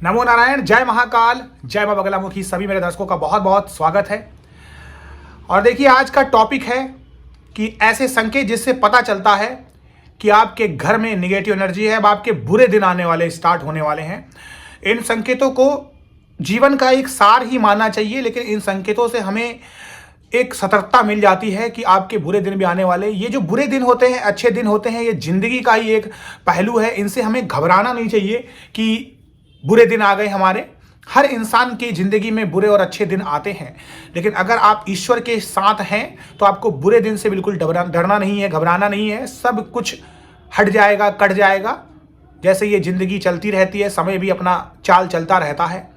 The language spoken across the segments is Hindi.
नमो नारायण, जय महाकाल, जय मां बगलामुखी। सभी मेरे दर्शकों का बहुत बहुत स्वागत है। और देखिए, आज का टॉपिक है कि ऐसे संकेत जिससे पता चलता है कि आपके घर में निगेटिव एनर्जी है, अब आपके बुरे दिन आने वाले स्टार्ट होने वाले हैं। इन संकेतों को जीवन का एक सार ही मानना चाहिए, लेकिन इन संकेतों से हमें एक सतर्कता मिल जाती है कि आपके बुरे दिन भी आने वाले। ये जो बुरे दिन होते हैं, अच्छे दिन होते हैं, ये जिंदगी का ही एक पहलू है। इनसे हमें घबराना नहीं चाहिए कि बुरे दिन आ गए हमारे। हर इंसान की जिंदगी में बुरे और अच्छे दिन आते हैं, लेकिन अगर आप ईश्वर के साथ हैं तो आपको बुरे दिन से बिल्कुल डरना नहीं है, घबराना नहीं है। सब कुछ हट जाएगा, कट जाएगा। जैसे ये जिंदगी चलती रहती है, समय भी अपना चाल चलता रहता है,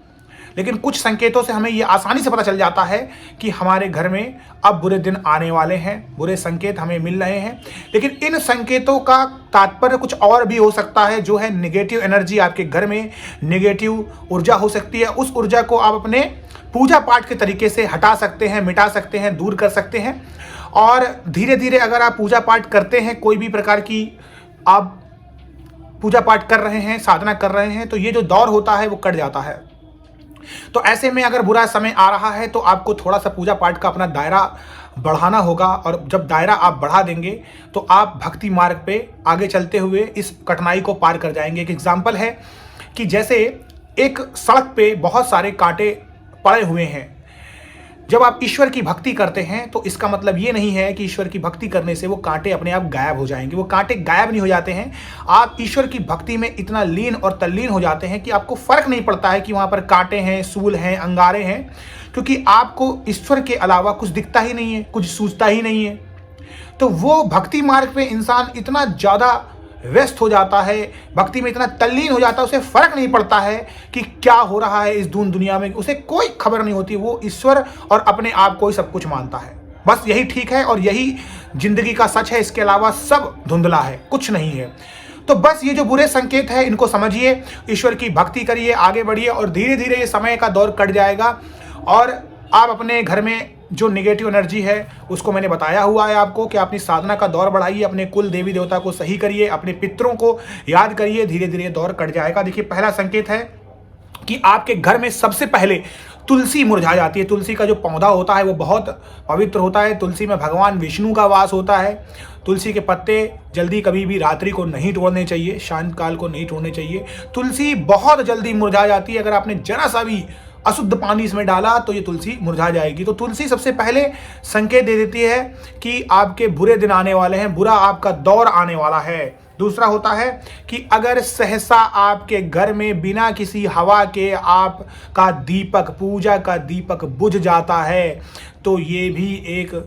लेकिन कुछ संकेतों से हमें ये आसानी से पता चल जाता है कि हमारे घर में अब बुरे दिन आने वाले हैं। बुरे संकेत हमें मिल रहे हैं, लेकिन इन संकेतों का तात्पर्य कुछ और भी हो सकता है, जो है निगेटिव एनर्जी। आपके घर में निगेटिव ऊर्जा हो सकती है। उस ऊर्जा को आप अपने पूजा पाठ के तरीके से हटा सकते हैं, मिटा सकते हैं, दूर कर सकते हैं। और धीरे धीरे अगर आप पूजा पाठ करते हैं, कोई भी प्रकार की आप पूजा पाठ कर रहे हैं, साधना कर रहे हैं, तो ये जो दौर होता है वो कट जाता है। तो ऐसे में अगर बुरा समय आ रहा है तो आपको थोड़ा सा पूजा पाठ का अपना दायरा बढ़ाना होगा, और जब दायरा आप बढ़ा देंगे तो आप भक्ति मार्ग पे आगे चलते हुए इस कठिनाई को पार कर जाएंगे। एक एग्जाम्पल है कि जैसे एक सड़क पे बहुत सारे कांटे पड़े हुए हैं। जब आप ईश्वर की भक्ति करते हैं तो इसका मतलब ये नहीं है कि ईश्वर की भक्ति करने से वो कांटे अपने आप गायब हो जाएंगे। वो कांटे गायब नहीं हो जाते हैं। आप ईश्वर की भक्ति में इतना लीन और तल्लीन हो जाते हैं कि आपको फर्क नहीं पड़ता है कि वहाँ पर कांटे हैं, सूल हैं, अंगारे हैं, क्योंकि आपको ईश्वर के अलावा कुछ दिखता ही नहीं है, कुछ सूझता ही नहीं है। तो वो भक्ति मार्ग पे इंसान इतना ज़्यादा व्यस्त हो जाता है, भक्ति में इतना तल्लीन हो जाता है, उसे फर्क नहीं पड़ता है कि क्या हो रहा है इस दुनिया में। उसे कोई खबर नहीं होती। वो ईश्वर और अपने आप को ही सब कुछ मानता है। बस यही ठीक है और यही जिंदगी का सच है। इसके अलावा सब धुंधला है, कुछ नहीं है। तो बस ये जो बुरे संकेत है इनको समझिए, ईश्वर की भक्ति करिए, आगे बढ़िए, और धीरे धीरे ये समय का दौर कट जाएगा। और आप अपने घर में जो निगेटिव एनर्जी है उसको मैंने बताया हुआ है आपको कि अपनी साधना का दौर बढ़ाइए, अपने कुल देवी देवता को सही करिए, अपने पितरों को याद करिए, धीरे धीरे दौर कट जाएगा। देखिए, पहला संकेत है कि आपके घर में सबसे पहले तुलसी मुरझा जाती है। तुलसी का जो पौधा होता है वो बहुत पवित्र होता है। तुलसी में भगवान विष्णु का वास होता है। तुलसी के पत्ते जल्दी कभी भी रात्रि को नहीं तोड़ने चाहिए, शांत काल को नहीं तोड़ने चाहिए। तुलसी बहुत जल्दी मुरझा जाती है। अगर आपने जरा सा भी अशुद्ध पानी इसमें डाला तो ये तुलसी मुरझा जाएगी। तो तुलसी सबसे पहले संकेत दे देती है कि आपके बुरे दिन आने वाले हैं, बुरा आपका दौर आने वाला है। दूसरा होता है कि अगर सहसा आपके घर में बिना किसी हवा के आपका दीपक, पूजा का दीपक बुझ जाता है, तो ये भी एक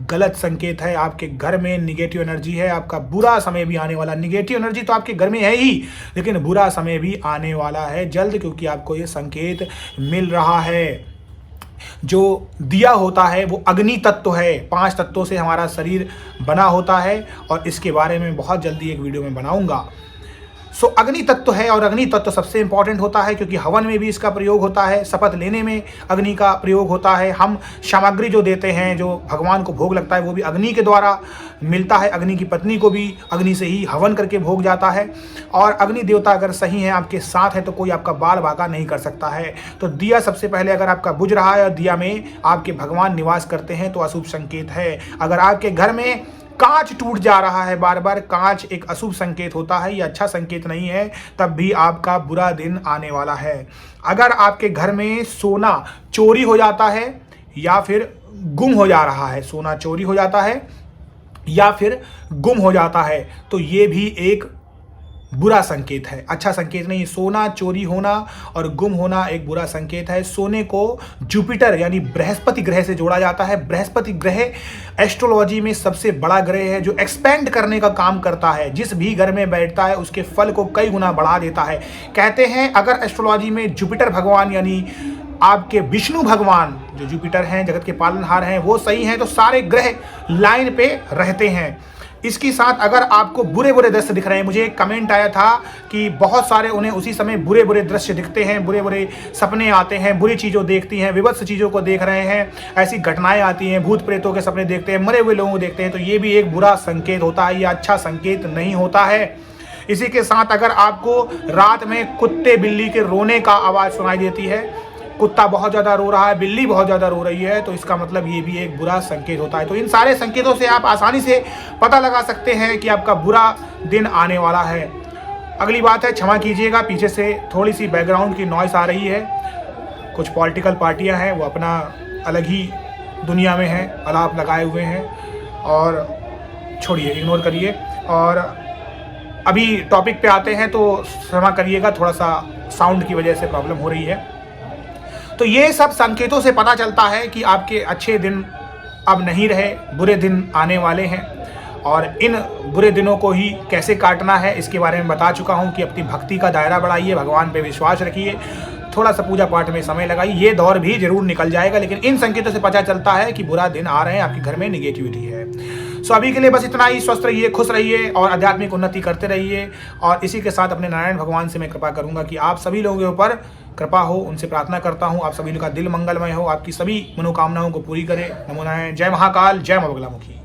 गलत संकेत है। आपके घर में निगेटिव एनर्जी है, आपका बुरा समय भी आने वाला। निगेटिव एनर्जी तो आपके घर में है ही, लेकिन बुरा समय भी आने वाला है जल्द, क्योंकि आपको ये संकेत मिल रहा है। जो दिया होता है वो अग्नि तत्व है। 5 तत्वों से हमारा शरीर बना होता है, और इसके बारे में बहुत जल्दी एक वीडियो में बनाऊंगा। सो अग्नि तत्व है, और अग्नि तत्व सबसे इंपॉर्टेंट होता है, क्योंकि हवन में भी इसका प्रयोग होता है, शपथ लेने में अग्नि का प्रयोग होता है। हम सामग्री जो देते हैं, जो भगवान को भोग लगता है, वो भी अग्नि के द्वारा मिलता है। अग्नि की पत्नी को भी अग्नि से ही हवन करके भोग जाता है। और अग्नि देवता अगर सही है, आपके साथ है, तो कोई आपका बाल बाका नहीं कर सकता है। तो दिया सबसे पहले अगर आपका बुझ रहा है और दिया में आपके भगवान निवास करते हैं तो अशुभ संकेत है। अगर आपके घर में कांच टूट जा रहा है बार बार, कांच एक अशुभ संकेत होता है, ये अच्छा संकेत नहीं है, तब भी आपका बुरा दिन आने वाला है। अगर आपके घर में सोना चोरी हो जाता है या फिर गुम हो जा रहा है, सोना चोरी हो जाता है या फिर गुम हो जाता है, तो ये भी एक बुरा संकेत है, अच्छा संकेत नहीं। सोना चोरी होना और गुम होना एक बुरा संकेत है। सोने को जुपिटर यानी बृहस्पति ग्रह से जोड़ा जाता है। बृहस्पति ग्रह एस्ट्रोलॉजी में सबसे बड़ा ग्रह है, जो एक्सपेंड करने का काम करता है। जिस भी घर में बैठता है उसके फल को कई गुना बढ़ा देता है। कहते हैं अगर एस्ट्रोलॉजी में जुपिटर भगवान यानी आपके विष्णु भगवान जो जुपिटर हैं, जगत के पालनहार हैं, वो सही हैं, तो सारे ग्रह लाइन पे रहते हैं। इसके साथ अगर आपको बुरे बुरे दृश्य दिख रहे हैं, मुझे एक कमेंट आया था कि बहुत सारे उन्हें उसी समय बुरे बुरे दृश्य दिखते हैं, बुरे बुरे सपने आते हैं, बुरी चीज़ों देखती हैं, विभत्स चीज़ों को देख रहे हैं, ऐसी घटनाएं आती हैं, भूत प्रेतों के सपने देखते हैं, मरे हुए लोगों को देखते हैं, तो ये भी एक बुरा संकेत होता है, ये अच्छा संकेत नहीं होता है। इसी के साथ अगर आपको रात में कुत्ते बिल्ली के रोने का आवाज़ सुनाई देती है, कुत्ता बहुत ज़्यादा रो रहा है, बिल्ली बहुत ज़्यादा रो रही है, तो इसका मतलब ये भी एक बुरा संकेत होता है। तो इन सारे संकेतों से आप आसानी से पता लगा सकते हैं कि आपका बुरा दिन आने वाला है। अगली बात है, क्षमा कीजिएगा, पीछे से थोड़ी सी बैकग्राउंड की नॉइस आ रही है। कुछ पॉलिटिकल पार्टियां हैं, वो अपना अलग ही दुनिया में हैं, अलाप लगाए हुए हैं, और छोड़िए, इग्नोर करिए। और अभी टॉपिक पे आते हैं, तो क्षमा करिएगा, थोड़ा सा साउंड की वजह से प्रॉब्लम हो रही है। तो ये सब संकेतों से पता चलता है कि आपके अच्छे दिन अब नहीं रहे, बुरे दिन आने वाले हैं। और इन बुरे दिनों को ही कैसे काटना है इसके बारे में बता चुका हूँ कि अपनी भक्ति का दायरा बढ़ाइए, भगवान पे विश्वास रखिए, थोड़ा सा पूजा पाठ में समय लगाइए, ये दौर भी जरूर निकल जाएगा। लेकिन इन संकेतों से पता चलता है कि बुरा दिन आ रहे हैं, आपके घर में निगेटिविटी है। सो अभी के लिए बस इतना ही। स्वस्थ रहिए, खुश रहिए और आध्यात्मिक उन्नति करते रहिए। और इसी के साथ अपने नारायण भगवान से मैं कृपा करूंगा कि आप सभी लोगों के ऊपर कृपा हो, उनसे प्रार्थना करता हूँ आप सभी लोगों का दिल मंगलमय हो, आपकी सभी मनोकामनाओं को पूरी करे। नमो नारायण। जय महाकाल, जय मां बगलामुखी।